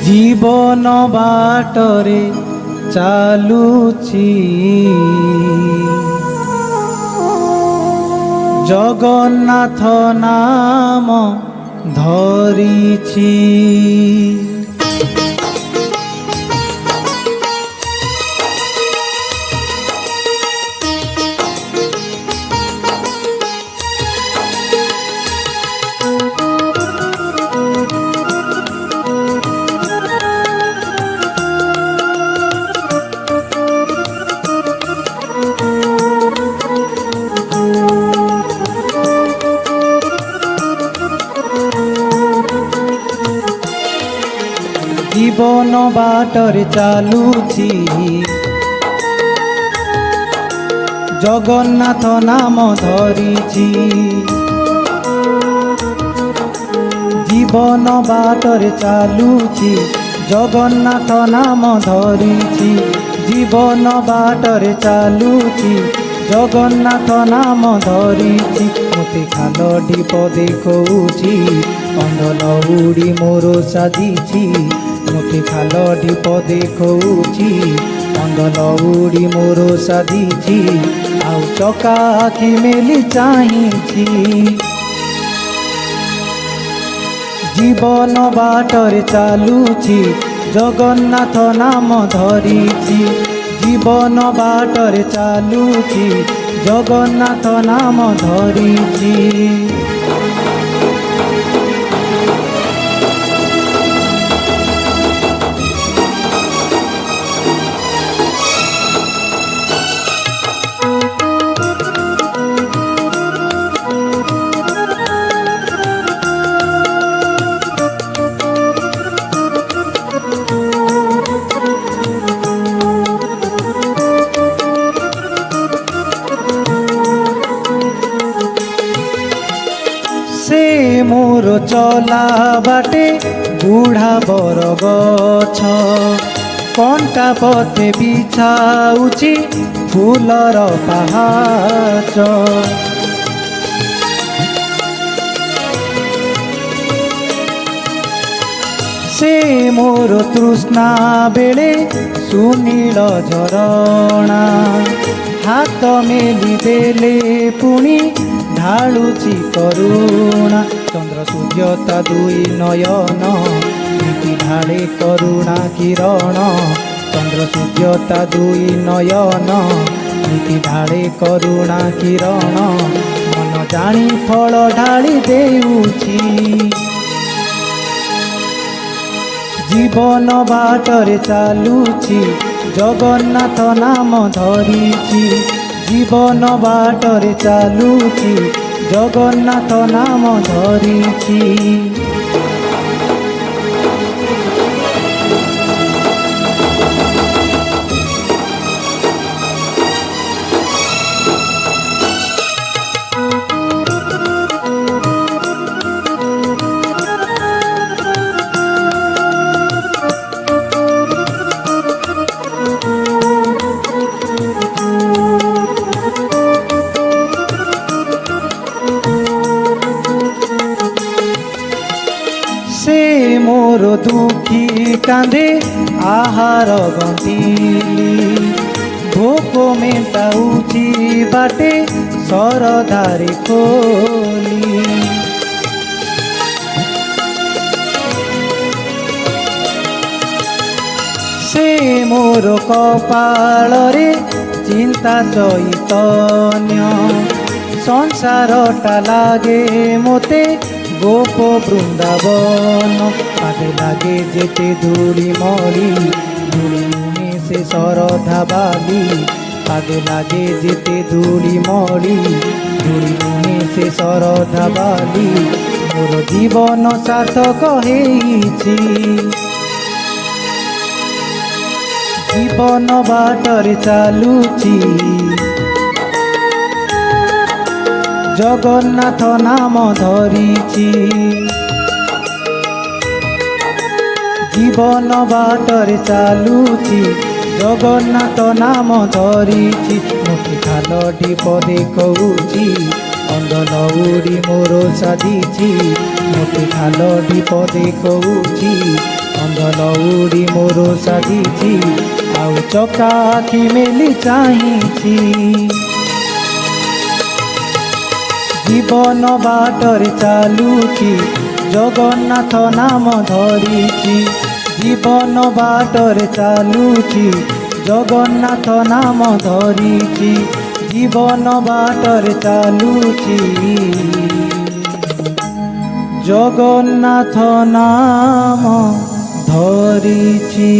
জীবন বাটরে চালুছি জগন্নাথ নাম ধরিছি। জীবন বাটরে চালুছি জগন্নাথ নাম ধরিছি। জীবন বাটরে চালুছি জগন্নাথ নাম ধরিছি। জীবন বাটরে চালুছি জগন্নাথ নাম ধরিছি। মতে খাଲ ଢିପ ଦେଖଉଛି ଅନ୍ଧ ଲହୁଡ଼ି ମୋର ସାଜିଛି। ମତେ ଖାଲ ଢିପ ଦେଖଉଛି ଅନ୍ଧ ଲହୁଡ଼ି ମୋର ସାଜିଛି। ଆଉ ଚକା ଆଖି ମେଲି ଚାହିଁଛି জীবন বাটরে চালুছি জগন্নাথ নাম ধরিছি। জীবন বাটরে চালুছি জগন্নাথ নাম ধরিছি। সে মোর চলা বাটে বুঢ়া বর গছ কଣ୍ଟା পথে বিছাউছি ফুলর পাহাচ। সে মোর তৃষ্ণা বেড়ে সুনীল ঝরଣା হাত মেলি দেলে পুଣି ঢাଳୁଛି କରୁଣା। ଚନ୍ଦ୍ର ସୂର୍ଯ୍ୟତା ଦୁଇ ନୟନ ନୀତି ଢାଳେ କରୁଣା କିରଣ। ଚନ୍ଦ୍ର ସୂର୍ଯ୍ୟତା ଦୁଇ ନୟନ ନୀତି ଢାଳେ କରୁଣା କିରଣ। ମନ ଜାଣି ଫଳ ଢାଳି ଦେଉଛି জীবন বাটরে চালুছি জগন্নাথ নাম ধরিছি। জীবন বাটরে চালুছি জগন্নাথ নাম ধরিছি। সে মোর দুঃখী কাঁধে আহার গন্থিলি ভোক মেটাউছি বাটে ସରଧାରେ ଖୋଲି। ସେ ମୋର କପାଳରେ ଚିନ୍ତା ଚୈତନ୍ୟ ସଂସାରଟା ଲାଗେ ମୋତେ গোপ বৃন্দাবন। পাদে লাগে যেতে ধূলি মলি ধূলি নুনে সে শরধা বালি। পাদে লাগে যেতে ধূলি মলি ধূলি নুনে সে শরধা বালি। মোর জীবন সার্থক ହେଇଛି জীবন বাটরে চালুছি জগন্নাথ নাম ধরিছি। জীবন বাটরে চালুছি জগন্নাথ নাম ধরিছি। মতে খাল ঢিପ ଦେଖଉଛି ଅନ୍ଧ ଲହୁଡ଼ି ମୋର ସାଜିଛି। ମୋତେ ଖାଲ ଢିପ ଦେଖଉଛି ଅନ୍ଧ ଲଉଡ଼ି ମୋର ସାଜିଛି ଆଉ ଚକା ଆଖି ମେଲି ଚାହିଁଛି। ଜୀବନ ବାଟରେ ଚାଲୁଛି ଜଗନ୍ନାଥ ନାମ ଧରିଛି। ଜୀବନ ବାଟରେ ଚାଲୁଛି ଜଗନ୍ନାଥ ନାମ ଧରିଛି। ଜୀବନ ବାଟରେ ଚାଲୁଛି ଜଗନ୍ନାଥ ନାମ ଧରିଛି।